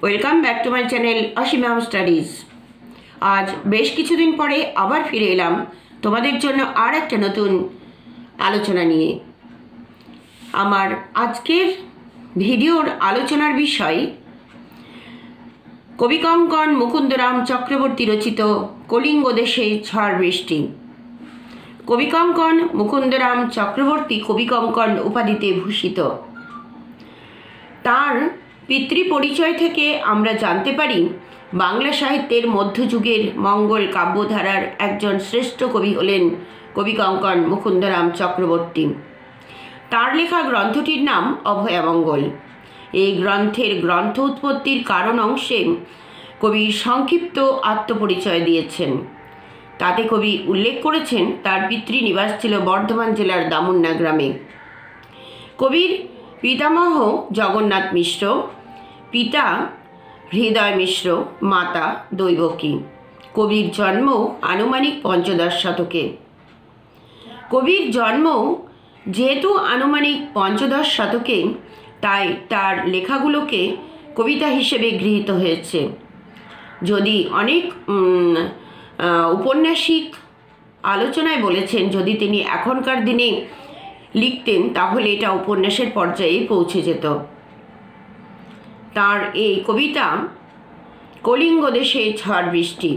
Welcome back to my channel Asim studies. আজ বেশ কিছুদিন পরে আবার ফিরে এলাম তোমাদের জন্য আর একটা নতুন আলোচনা নিয়ে। আমার আজকের ভিডিওর আলোচনার বিষয় কবিকঙ্কন মুকুন্দরাম চক্রবর্তী রচিত কলিঙ্গ দেশে ঝড় বৃষ্টি। কবিকঙ্কন মুকুন্দরাম চক্রবর্তী কবিকঙ্কন উপাধিতে ভূষিত। তার পিতৃপরিচয় থেকে আমরা জানতে পারি বাংলা সাহিত্যের মধ্যযুগের মঙ্গল কাব্যধারার একজন শ্রেষ্ঠ কবি হলেন কবিকঙ্কন মুকুন্দরাম চক্রবর্তী। তার লেখা গ্রন্থটির নাম অভয়ামঙ্গল। এই গ্রন্থের গ্রন্থ উৎপত্তির কারণ অংশে কবি সংক্ষিপ্ত আত্মপরিচয় দিয়েছেন। তাতে কবি উল্লেখ করেছেন তার পিতৃনিবাস ছিল বর্ধমান জেলার দামুন্না গ্রামে। কবির পিতামহ জগন্নাথ মিশ্র, পিতা হৃদয় মিশ্র, মাতা দৈবকী। কবির জন্ম আনুমানিক পঞ্চদশ শতকে। কবির জন্ম যেহেতু আনুমানিক পঞ্চদশ শতকে, তাই তার লেখাগুলোকে কবিতা হিসেবে গৃহীত হয়েছে। যদি অনেক ঔপন্যাসিক আলোচনায় বলেছেন যদি তিনি এখনকার দিনে লিখতেন তাহলে এটা উপন্যাসের পর্যায়ে পৌঁছে যেত। তার এই কবিতা কলিঙ্গ দেশে ঝড় বৃষ্টি।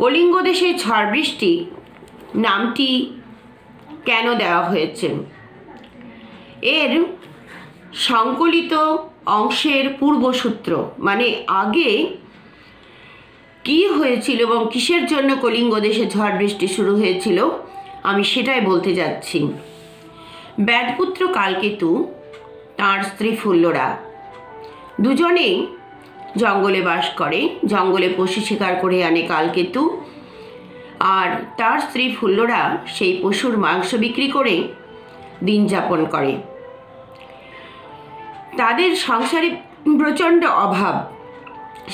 কলিঙ্গ দেশে ঝড় বৃষ্টি নামটি কেন দেওয়া হয়েছে? এর সংকলিত অংশের পূর্বসূত্র, মানে আগে কি হয়েছিল এবং কিসের জন্য কলিঙ্গ দেশে ঝড় বৃষ্টি শুরু হয়েছিল, আমি সেটাই বলতে যাচ্ছি। ব্যাদপুত্র কালকেতু, তাঁর স্ত্রী ফুল্লরা, দুজনেই জঙ্গলে বাস করে। জঙ্গলে পশু শিকার করে আনে কালকেতু, আর তার স্ত্রী ফুল্লরা সেই পশুর মাংস বিক্রি করে দিন যাপন করে। তাদের সংসারে প্রচণ্ড অভাব।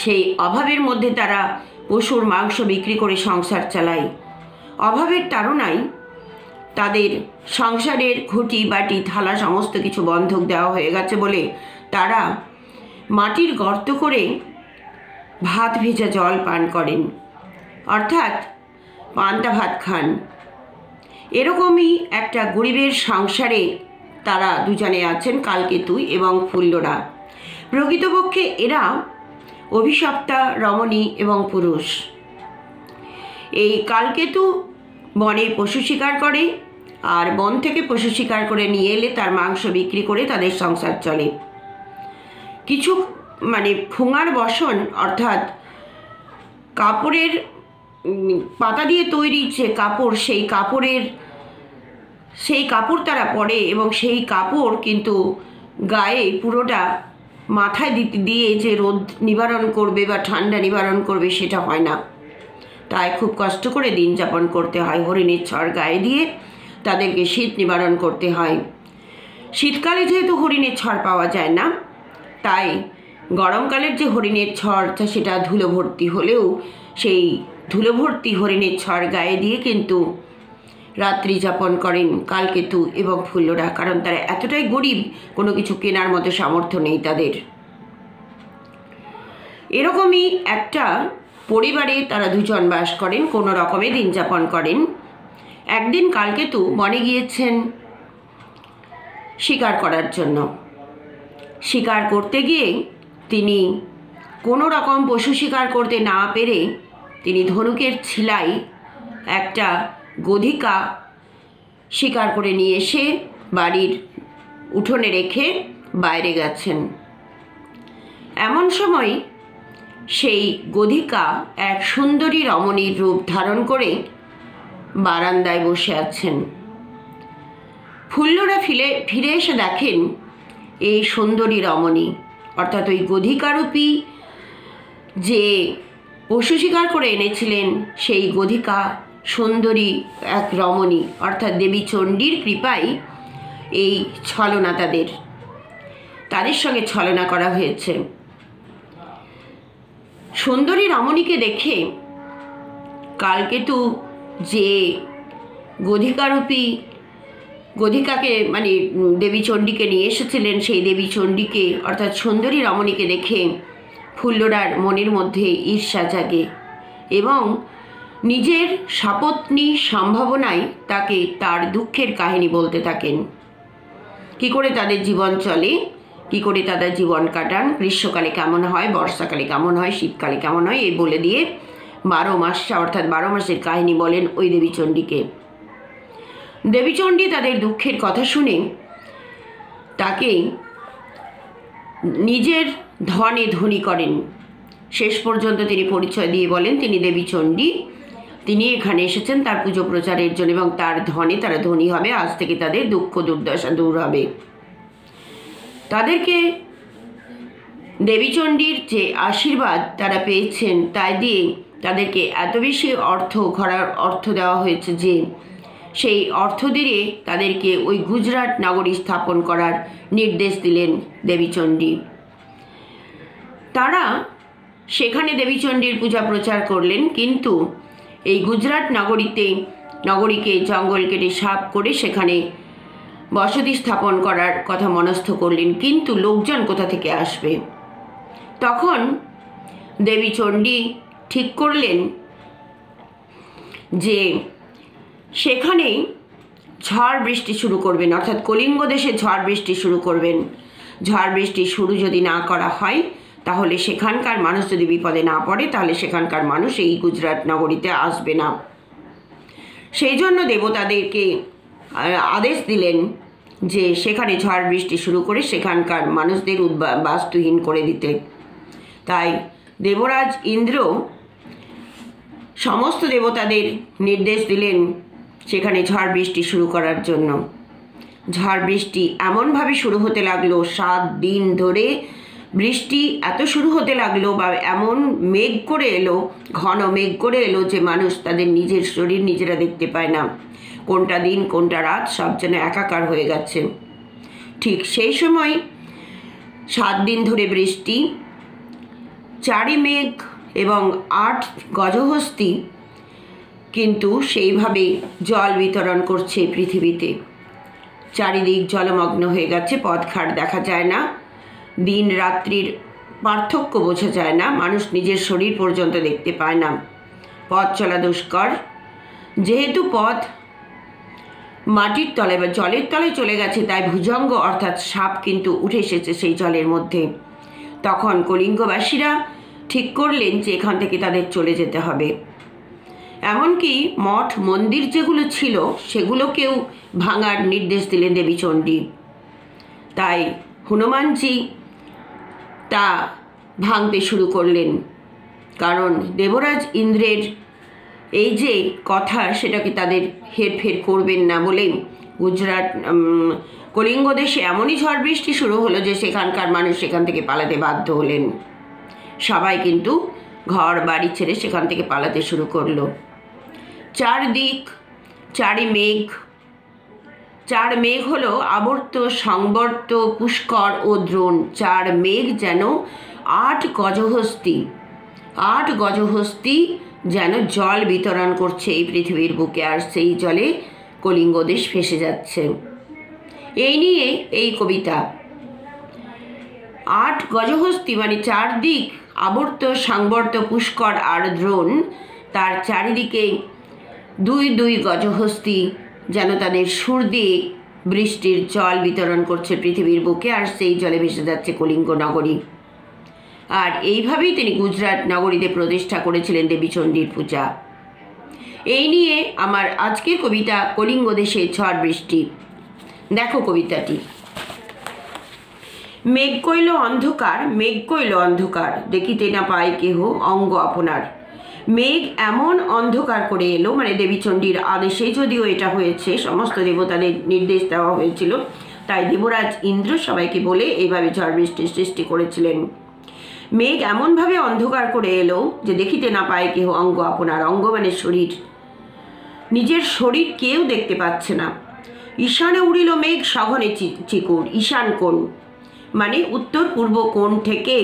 সেই অভাবের মধ্যে তারা পশুর মাংস বিক্রি করে সংসার চালায়। অভাবের তাড়নায় তাদের সংসারের ঘটি বাটি থালা সমস্ত কিছু বন্ধক দেওয়া হয়ে গেছে বলে তারা মাটির গর্ত করে ভাত ভেজা জল পান করেন, অর্থাৎ পান্তা ভাত খান। এরকমই একটা গরিবের সংসারে তারা দুজনে আছেন, কালকেতু এবং ফুল্লরা। প্রকৃতপক্ষে এরা অভিশপ্তা রমণী এবং পুরুষ। এই কালকেতু বনে পশু শিকার করে, আর বন থেকে পশু শিকার করে নিয়ে এলে তার মাংস বিক্রি করে তাদের সংসার চলে। কিছু ফুঙার বসন, অর্থাৎ কাপড়ের পাতা দিয়ে তৈরি যে কাপড়, সেই কাপড় তারা পরে, এবং সেই কাপড় কিন্তু গায়ে পুরোটা মাথায় দিয়ে যে রোদ নিবারণ করবে বা ঠান্ডা নিবারণ করবে সেটা হয় না। তাই খুব কষ্ট করে দিন যাপন করতে হয়। হরিণের ছড় গায়ে দিয়ে তাদেরকে শীত নিবারণ করতে হয়। শীতকালে যেহেতু হরিণের ছড় পাওয়া যায় না, তাই গরমকালের যে হরিণের ছড় সেটা ধুলো ভর্তি হলেও সেই ধুলো ভর্তি হরিণের ছড় গায়ে দিয়ে কিন্তু রাত্রি যাপন করেন কালকেতু এবং ফুল্লরা, কারণ তারা এতটাই গরিব, কোনো কিছু কেনার মতো সামর্থ্য নেই তাদের। এরকমই একটা পরিবারে তারা দুজন বাস করেন, কোনো রকমে দিন যাপন করেন। একদিন কালকেতু বনে গিয়েছেন শিকার করার জন্য। শিকার করতে গিয়ে তিনি কোনো রকম পশু শিকার করতে না পেরে তিনি ধনুকের ছিলায় একটা গধিকা শিকার করে নিয়ে এসে বাড়ির উঠোনে রেখে বাইরে গেছেন। এমন সময় সেই গধিকা এক সুন্দরী রমণীর রূপ ধারণ করে বারান্দায় বসে আছেন। ফুল্লরা ফিরে এসে দেখেন এই সুন্দরী রমণী, অর্থাৎ ওই গধিকারূপী যে পশু শিকার করে এনেছিলেন সেই গধিকা সুন্দরী এক রমণী, অর্থাৎ দেবী চণ্ডীর কৃপায় এই ছলনা তাদের সঙ্গে ছলনা করা হয়েছে। সুন্দরী রমণীকে দেখে কালকেতু যে গধিকাকে দেবী চণ্ডীকে নিয়ে এসেছিলেন, সেই দেবী চণ্ডীকে অর্থাৎ সুন্দরী রমণীকে দেখে ফুল্লরার মনের মধ্যে ঈর্ষা জাগে এবং নিজের সপত্নী সম্ভাবনায় তাকে তার দুঃখের কাহিনী বলতে থাকেন। কি করে তাদের জীবন চলে, কি করে তাদের জীবন কাটান, গ্রীষ্মকালে কেমন হয়, বর্ষাকালে কেমন হয়, শীতকালে কেমন হয়, এই বলে দিয়ে 12 মাস অর্থাৎ 12 মাসের কাহিনী বলেন ওই দেবীচণ্ডীকে। দেবীচণ্ডী তাদের দুঃখের কথা শুনে তাকে নিজের ধনে ধনী করেন। শেষ পর্যন্ত তিনি পরিচয় দিয়ে বলেন তিনি দেবীচণ্ডী, তিনি এখানে এসেছেন তার পুজো প্রচারের জন্য এবং তার ধনে তারা ধনী হবে, আজ থেকে তাদের দুঃখ দুর্দশা দূর হবে। তাদেরকে দেবীচণ্ডীর যে আশীর্বাদ তারা পেয়েছেন তাই দিয়ে তাদেরকে এত বেশি অর্থ দেওয়া হয়েছে যে সেই অর্থ দিয়ে তাদেরকে ওই গুজরাট নগরী স্থাপন করার নির্দেশ দিলেন দেবীচণ্ডী। তারা সেখানে দেবীচণ্ডীর পূজা প্রচার করলেন, কিন্তু এই গুজরাট নগরীকে জঙ্গল কেটে সাফ করে সেখানে বসতি স্থাপন করার কথা মনস্থ করলেন, কিন্তু লোকজন কোথা থেকে আসবে? তখন দেবীচণ্ডী ঠিক করলেন যে সেখানে ঝড় বৃষ্টি শুরু করবেন, অর্থাৎ কলিঙ্গ দেশে ঝড় বৃষ্টি শুরু করবেন। ঝড় বৃষ্টি শুরু যদি না করা হয় তাহলে সেখানকার মানুষ যদি বিপদে না পড়ে তাহলে সেখানকার মানুষ এই গুজরাট নগরীতে আসবে না। সেই জন্য দেবতাদেরকে আদেশ দিলেন যে সেখানে ঝড় বৃষ্টি শুরু করে সেখানকার মানুষদের বাস্তুহীন করে দিতে। তাই দেবরাজ ইন্দ্র সমস্ত দেবতাদের নির্দেশ দিলেন সেখানে ঝড় বৃষ্টি শুরু করার জন্য। ঝড় বৃষ্টি এমনভাবে শুরু হতে লাগলো, 7 দিন ধরে বৃষ্টি এত শুরু হতে লাগলো বা এমন মেঘ করে এলো, ঘন মেঘ করে এলো যে মানুষ তাদের নিজের শরীর নিজেরা দেখতে পায় না, কোনটা দিন কোনটা রাত সব যেন একাকার হয়ে গেছে। ঠিক সেই সময় 7 দিন ধরে বৃষ্টি, 4 মেঘ এবং 8 গজহস্তি কিন্তু সেইভাবে জল বিতরণ করছে পৃথিবীতে। চারিদিক জলমগ্ন হয়ে গেছে, পথঘাট দেখা যায় না, দিন রাত্রির পার্থক্য বোঝা যায় না, মানুষ নিজের শরীর পর্যন্ত দেখতে পায় না, পথ চলা দুষ্কর। যেহেতু পথ মাটির তলে বা জলের তলে চলে গেছে তাই ভুজঙ্গ অর্থাৎ সাপ কিন্তু উঠে এসেছে সেই জলের মধ্যে। তখন কলিঙ্গবাসীরা ঠিক করলেন যে এখান থেকে তাদের চলে যেতে হবে। এমনকি মঠ মন্দির যেগুলো ছিল সেগুলোকেও ভাঙার নির্দেশ দিলেন দেবীচণ্ডী। তাই হনুমানজি তা ভাঙতে শুরু করলেন, কারণ দেবরাজ ইন্দ্রের এই যে কথা সেটাকে তাদের হেরফের করবেন না বলে গুজরাট কলিঙ্গ দেশে এমনই ঝড় বৃষ্টি শুরু হলো যে সেখানকার মানুষ সেখান থেকে পালাতে বাধ্য হলেন। সবাই কিন্তু ঘর বাড়ি ছেড়ে সেখান থেকে পালাতে শুরু করলো। 4 দিক 4 মেঘ, 4 মেঘ হলো আবর্ত, সংবর্ত, পুষ্কর ও দ্রোণ। 4 মেঘ যেন 8 গজহস্তি, 8 গজহস্তি যেন জল বিতরণ করছে এই পৃথিবীর বুকে, আর সেই জলে কলিঙ্গ দেশ ভেসে যাচ্ছে। এই নিয়ে এই কবিতা। 8 গজহস্তি মানে 4 দিক আবর্ত, সংবর্ত, পুষ্কর আর দ্রোণ, তার চারিদিকে 2 গজহস্তি যেন তাদের সুর দিয়ে বৃষ্টির জল বিতরণ করছে পৃথিবীর বুকে, আর সেই জলে ভেসে যাচ্ছে কলিঙ্গ নগরী। আর এইভাবেই তিনি গুজরাট নগরীতে প্রতিষ্ঠা করেছিলেন দেবীচণ্ডীর পূজা। এই নিয়ে আমার আজকের কবিতা কলিঙ্গ দেশে ঝড় বৃষ্টি। দেখো কবিতাটি। মেঘ কইল অন্ধকার, মেঘ কইল অন্ধকার, দেখিতে না পায় কেহ অঙ্গ আপনার। মেঘ এমন অন্ধকার করে এলো, মানে দেবীচণ্ডীর আদেশে যদিও এটা হয়েছে, সমস্ত দেবতাদের নির্দেশ দেওয়া হয়েছিল, তাই দেবরাজ ইন্দ্র সবাইকে বলে এইভাবে ঝড় বৃষ্টির সৃষ্টি করেছিলেন। মেঘ এমনভাবে অন্ধকার করে এলো যে দেখিতে না পায় কেহ অঙ্গ আপনার। অঙ্গ মানে শরীর, নিজের শরীর কেউ দেখতে পাচ্ছে না। ঈশানে উড়িল মেঘ সঘনে চিকুর। ঈশান কোণ মানে উত্তর পূর্ব কোণ থেকে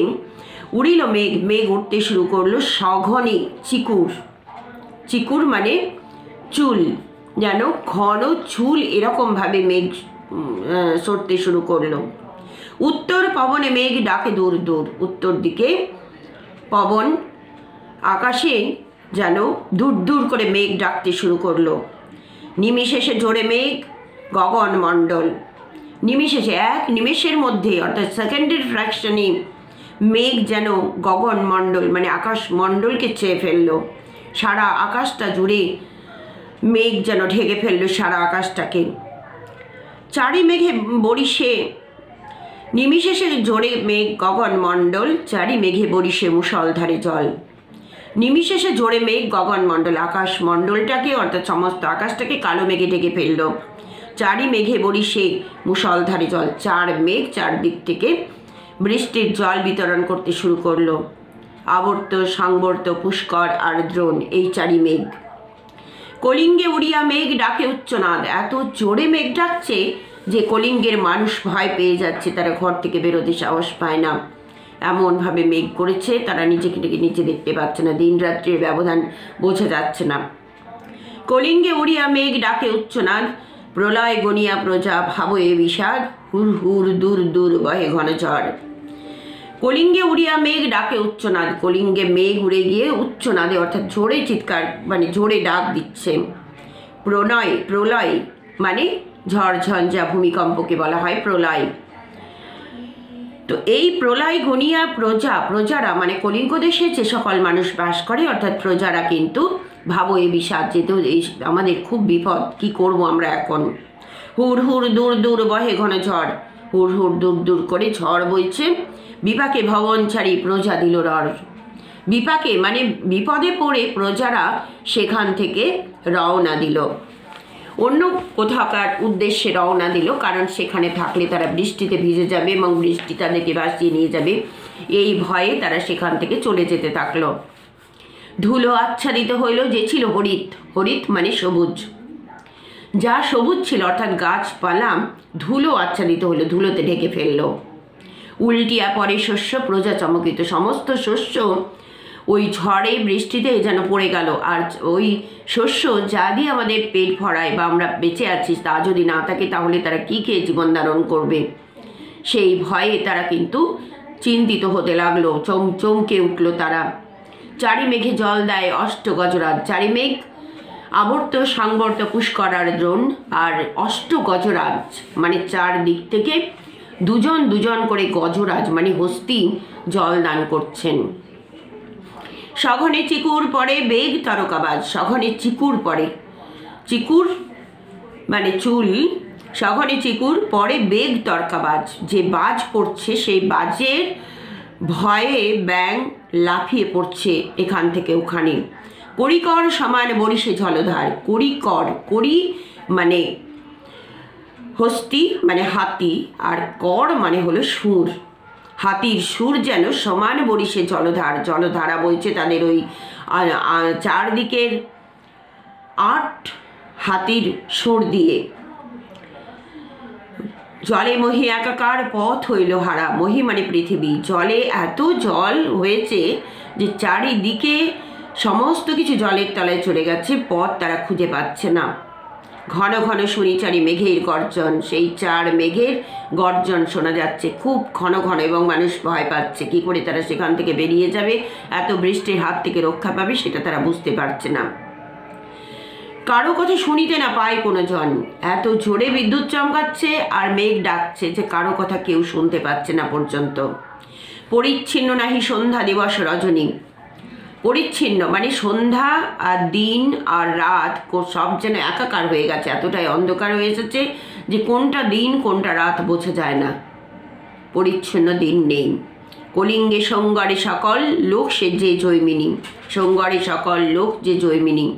উড়িল মেঘ, মেঘ উঠতে শুরু করলো সঘনে চিকুর। চিকুর মানে চুল, যেন ঘন চুল এরকমভাবে মেঘ সরতে শুরু করলো। উত্তর পবনে মেঘ ডাকে দূর দূর, উত্তর দিকে পবন আকাশে যেন দূর দূর করে মেঘ ডাকতে শুরু করলো। নিমিষেষে জোরে মেঘ গগনমণ্ডল, নিমিষেষে এক নিমেষের মধ্যে অর্থাৎ সেকেন্ডের ফ্র্যাকশনে মেঘ যেন গগনমণ্ডল মানে আকাশ মণ্ডলকে ছেয়ে ফেললো। সারা আকাশটা জুড়ে মেঘ যেন ঢেকে ফেললো সারা আকাশটাকে। চারি মেঘে বরিশে নিমিষেষে জোরে মেঘ গগনমণ্ডল, চারি মেঘে বরিশে মুষলধারে জল। নিমিষেষে জোরে মেঘ গগনমণ্ডল, আকাশ মণ্ডলটাকে অর্থাৎ সমস্ত আকাশটাকে কালো মেঘে ঢেকে ফেলল। চারি মেঘে বরিশে মুষলধারে জল, চার মেঘ চারদিক থেকে বৃষ্টির জল বিতরণ করতে শুরু করলো। আবর্ত, সাংবর্ত, পুষ্কর আর দ্রোণ, এই চারি মেঘ। কলিঙ্গে উড়িয়া মেঘ ডাকে উচ্চনাদ, এত জোরে মেঘ ডাকছে যে কলিঙ্গের মানুষ ভয় পেয়ে যাচ্ছে, তারা ঘর থেকে বেরোতে সাহস পায় না। এমনভাবে মেঘ করেছে তারা নিজেকে নিচে দেখতে পাচ্ছে না, দিন রাত্রির ব্যবধান বোঝা যাচ্ছে না। কলিঙ্গে উড়িয়া মেঘ ডাকে উচ্চনাদ, প্রলয় গনিয়া প্রজা ভাব এ বিষাদ, হুর হুর দূর দূর বহে ঘন ঝড়। কলিঙ্গে উড়িয়া মেঘ ডাকে উচ্চনাদ, কলিঙ্গে মেঘ উড়ে গিয়ে উচ্চনাদে অর্থাৎ জোরে চিৎকার মানে জোরে ডাক দিচ্ছে। প্রলয় মানে ঝড় ঝঞ্ঝা ভূমিকম্পকে বলা হয় প্রলয়। তো এই প্রলয় গনিয়া প্রজারা মানে কলিঙ্গ দেশে যে সকল মানুষ বাস করে অর্থাৎ প্রজারা কিন্তু ভাবো এ বিষাদ, যেহেতু এই আমাদের খুব বিপদ, কি করব আমরা এখন। হুর হুর দূর দূর বহে ঘন ঝড়, হুর হুর দূর দূর করে ঝড় বইছে। বিপাকে ভবন ছাড়ি প্রজা দিল রড়, বিপাকে মানে বিপদে পড়ে প্রজারা সেখান থেকে রওনা দিল, অন্য কোথাকার উদ্দেশ্যে রওনা দিল, কারণ সেখানে থাকলে তারা বৃষ্টিতে ভিজে যাবে এবং বৃষ্টি তাদেরকে ভাসিয়ে নিয়ে যাবে, এই ভয়ে তারা সেখান থেকে চলে যেতে থাকলো। ধুলো আচ্ছাদিত হইল যে ছিল হরিত, হরিত মানে সবুজ, যা সবুজ ছিল অর্থাৎ গাছপালা ধুলো আচ্ছাদিত হইল, ধুলোতে ঢেকে ফেললো। উল্টিয়া পরে শস্য প্রজা চমকিত, সমস্ত শস্য ওই ঝড়ে বৃষ্টিতে যেন পড়ে গেল। আর ওই শস্য যা দিয়ে আমাদের পেট ভরায় বা আমরা বেঁচে আছি তা যদি না থাকে তাহলে তারা কী খেয়ে জীবন ধারণ করবে, সেই ভয়ে তারা কিন্তু চিন্তিত হতে লাগলো, চমকে উঠলো তারা। চারি মেঘে জল দেয় অষ্ট গজরাজ, চারি মেঘ আবর্ত, সাংবর্ত, পুষ্কর আর দ্রোণ, আর অষ্ট গজরাজ মানে চার দিক থেকে দুজন দুজন করে গজরাজ মানে হস্তি জল দান করছেন। সঘনে চিকুর পরে বেগ তারকাবাজ, সঘনে চিকুর পরে, চিকুর মানে চুল, সঘনে চিকুর পরে বেগ তারকাবাজ, যে বাজ পড়ছে সেই বাজের ভয়ে ব্যাং লাফিয়ে পড়ছে এখান থেকে ওখানে। করিকর সমান বরিশে জলধার, করিকর, করি মানে হস্তি মানে হাতি আর কর মানে হলো সুর, হাতির সুর যেন সমান বরিশে জলধার, জলধারা বইছে তাদের ওই চারদিকের 8 হাতির সুর দিয়ে। জলে মহি একাকার পথ হইল হারা, মহি মানে পৃথিবী, জলে এত জল হয়েছে যে চারিদিকে সমস্ত কিছু জলের তলায় চলে গেছে, পথ তারা খুঁজে পাচ্ছে না। ঘন ঘন শুনি চারি মেঘের গর্জন, সেই 4 মেঘের গর্জন শোনা যাচ্ছে খুব ঘন ঘন, এবং মানুষ ভয় পাচ্ছে কি করে তারা সেখান থেকে বেরিয়ে যাবে, এত বৃষ্টির হাত থেকে রক্ষা পাবে সেটা তারা বুঝতে পারছে না। কারো কথা শুনিতে না পায় কোনো জন, এত জোরে বিদ্যুৎ চমকাচ্ছে আর মেঘ ডাকছে যে কারো কথা কেউ শুনতে পাচ্ছে না পর্যন্ত। পরিচ্ছিন্ন নাহি সন্ধ্যা দিবস রজনী, পরিচ্ছিন্ন মানে সন্ধ্যা আর দিন আর রাত সব যেন একাকার হয়ে গেছে, এতটাই অন্ধকার হয়ে এসেছে যে কোনটা দিন কোনটা রাত বোঝা যায় না, পরিচ্ছন্ন দিন নেই। কলিঙ্গে সঙ্গরে সকল লোক সে যে জৈমিনী, সঙ্গরে সকল লোক যে জৈমিনী।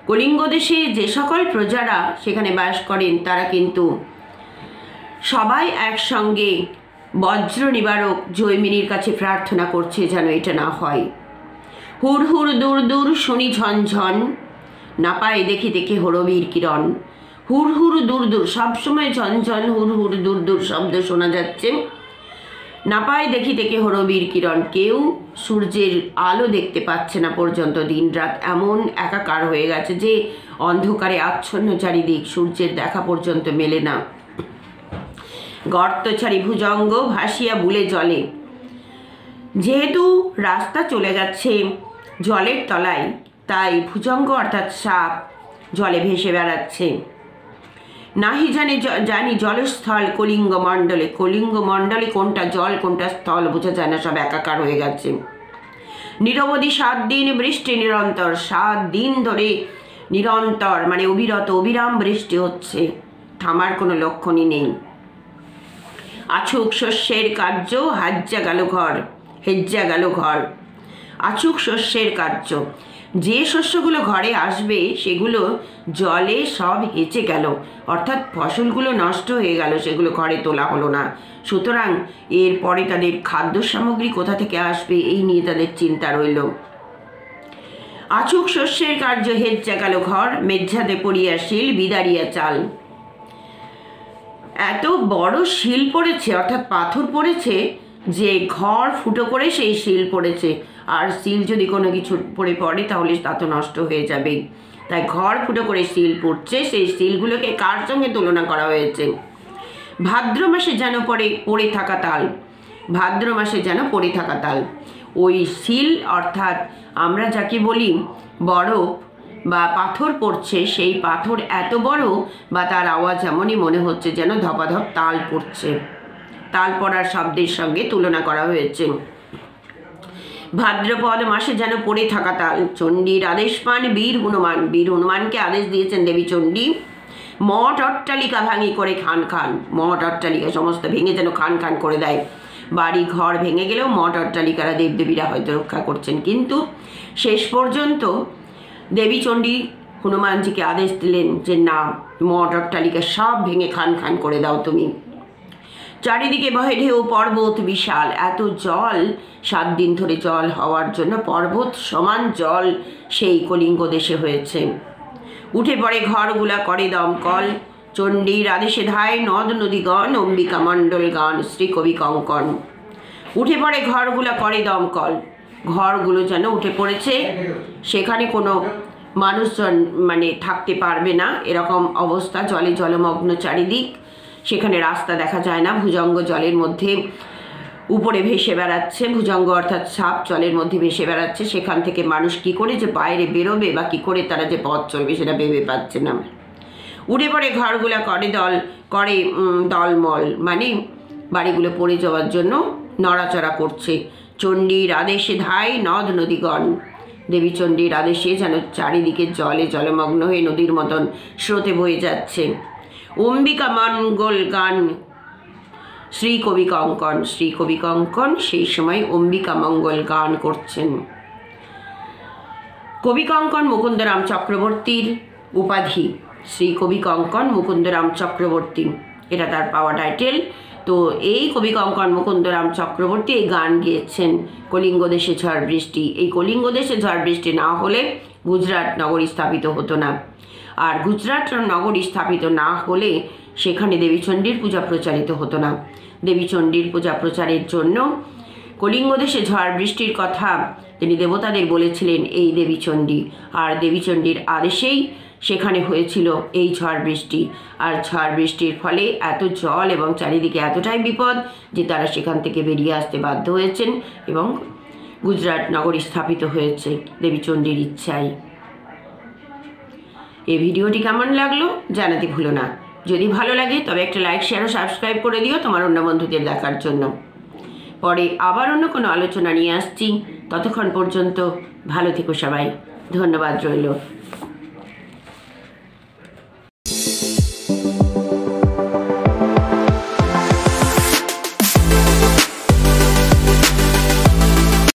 কলিঙ্গ দেশে যে সকল প্রজারা সেখানে বাস করেন তারা কিন্তু সবাই একসঙ্গে বজ্র নিবারক জৈমিনীর কাছে প্রার্থনা করছে যেন এটা না হয়। হুর হুর দূর দূর শুনি ঝনঝন, না পায় দেখি দেখে হরবীর কিরণ। হুর হুর দূর দূর, সবসময় ঝনঝন হুর হুর দূর দূর শব্দ শোনা যাচ্ছে। না পায় দেখি দেখে হরবীর কিরণ, কেউ সূর্যের আলো দেখতে পাচ্ছে না পর্যন্ত, দিন রাত এমন একাকার হয়ে গেছে যে অন্ধকারে আচ্ছন্ন চারিদিক, সূর্যের দেখা পর্যন্ত মেলে না। গর্ত ছাড়ি ভুজঙ্গ ভাসিয়া বুলে জলে, যেহেতু রাস্তা চলে যাচ্ছে জলের তলায়, তাই ভুজঙ্গ অর্থাৎ সাপ জলে ভেসে বেড়াচ্ছে। নাহি জানি জলস্থল কলিঙ্গ মণ্ডলে কোনটা জল কোনটা স্থল বোঝা যায় না, সব একাকার হয়ে গেছে। নিরবধি 7 দিন বৃষ্টি নিরন্তর, 7 দিন ধরে নিরন্তর মানে অবিরাম বৃষ্টি হচ্ছে, থামার কোনো লক্ষণই নেই। আছুক শস্যের কার্য হেজ্জা গেল ঘর। আছুক শস্যের কার্য, যে শস্যগুলো ঘরে আসবে সেগুলো জলে সব হেঁচে গেল, অর্থাৎ ফসলগুলো নষ্ট হয়ে গেল, সেগুলো ঘরে তোলা হলো না। সুতরাং এরপরে তাদের খাদ্য সামগ্রী কোথা থেকে আসবে এই নিয়ে তাদের চিন্তা রইল। আছুক শস্যের কার্য হেজ্জা গেল ঘর, মেঝাতে পড়িয়া শিল বিদারিয়া চাল। এত বড় শিল পড়েছে, অর্থাৎ পাথর পড়েছে, যে ঘর ফুটো করে সেই শিল পড়েছে। আর শিল যদি কোনো কিছু পড়ে তাহলে তা তো নষ্ট হয়ে যাবে, তাই ঘর ফুটো করে শিল পড়ছে। সেই শিলগুলোকে কার সঙ্গে তুলনা করা হয়েছে? ভাদ্র মাসে যেন পড়ে থাকা তাল, ভাদ্র মাসে যেন পড়ে থাকা তাল। ওই শিল অর্থাৎ আমরা যাকে বলি বরফ বা পাথর পড়ছে, সেই পাথর এত বড় বা তার আওয়াজ এমনই মনে হচ্ছে যেন ধপাধপ তাল পড়ছে। তাল পড়ার শব্দের সঙ্গে তুলনা করা হয়েছে। ভাদ্রপদ মাসে যেন পড়ে থাকা তাল। চণ্ডীর আদেশ পান বীর হনুমানকে আদেশ দিয়েছেন দেবী চণ্ডী, মঠ অট্টালিকা ভাঙি করে খান, মঠ অট্টালিকা সমস্ত ভেঙে যেন খান করে দেয়। বাড়ি ঘর ভেঙে গেলেও মঠ অট্টালিকারা দেবদেবীরা হয়তো রক্ষা করছেন, কিন্তু শেষ পর্যন্ত দেবী চণ্ডী হনুমানজিকে আদেশ দিলেন যে না, মঠ অট্টালিকা সব ভেঙে খান করে দাও তুমি। চারিদিকে বহে ঢেউ পর্বত বিশাল, এত জল 7 দিন ধরে জল হওয়ার জন্য পর্বত সমান জল সেই কলিঙ্গ দেশে হয়েছে। উঠে পড়ে ঘরগুলা করে দমকল, চণ্ডীর আদেশে ধায় নদ নদীগণ, অম্বিকা মণ্ডল গান শ্রী কবি কঙ্কন। উঠে পড়ে ঘরগুলা করে দমকল, ঘরগুলো যেন উঠে পড়েছে, সেখানে কোনো মানুষজন মানে থাকতে পারবে না, এরকম অবস্থা। জলে জলমগ্ন চারিদিক, সেখানে রাস্তা দেখা যায় না। ভুজঙ্গ জলের মধ্যে উপরে ভেসে বেড়াচ্ছে, ভুজঙ্গ অর্থাৎ সাপ জলের মধ্যে ভেসে বেড়াচ্ছে। সেখান থেকে মানুষ কি করে যে বাইরে বেরোবে বা কি করে তারা যে পথ চলবে সেটা ভেবে পাচ্ছে না। উঠে পড়ে ঘরগুলা করে দলমল মানে বাড়িগুলো পড়ে যাওয়ার জন্য নড়াচড়া করছে। চণ্ডীর আদেশে ধায় নদ নদীগণ, দেবী চণ্ডীর আদেশে যেন চারিদিকে জলে জলমগ্ন হয়ে নদীর মতন স্রোতে বয়ে যাচ্ছে। অম্বিকা মঙ্গল গান শ্রী কবি কঙ্কন সেই সময় অম্বিকা মঙ্গল গান করছেন। কবি কঙ্কন মুকুন্দরাম চক্রবর্তীর উপাধি, শ্রী কবি কঙ্কন মুকুন্দরাম চক্রবর্তী, এটা তার পাওয়া টাইটেল। তো এই কবি কঙ্কন মুকুন্দরাম চক্রবর্তী এই গান গেয়েছেন কলিঙ্গ দেশে ঝড় বৃষ্টি। এই কলিঙ্গ দেশে ঝড় বৃষ্টি না হলে গুজরাট নগরী স্থাপিত হতো না, আর গুজরাট নগরী স্থাপিত না হলে সেখানে দেবীচণ্ডীর পূজা প্রচারিত হতো না। দেবীচণ্ডীর পূজা প্রচারের জন্য কলিঙ্গ দেশে ঝড় বৃষ্টির কথা তিনি দেবতাদের বলেছিলেন এই দেবীচণ্ডী, আর দেবীচণ্ডীর আদেশেই সেখানে হয়েছিল এই ঝড় বৃষ্টি। আর ঝড় বৃষ্টির ফলে এত জল এবং চারিদিকে এতটাই বিপদ যে তারা সেখান থেকে বেরিয়ে আসতে বাধ্য হয়েছেন এবং গুজরাট নগরী স্থাপিত হয়েছে দেবীচণ্ডীর ইচ্ছায়। এই ভিডিওটি কেমন লাগলো জানাতে ভুলো না। যদি ভালো লাগে তবে একটা লাইক শেয়ার ও সাবস্ক্রাইব করে দিও তোমার অন্য বন্ধুদের দেখার জন্য। পরে আবার অন্য কোনো আলোচনা নিয়ে আসছি, ততক্ষণ পর্যন্ত ভালো থেকো সবাই, ধন্যবাদ রইল।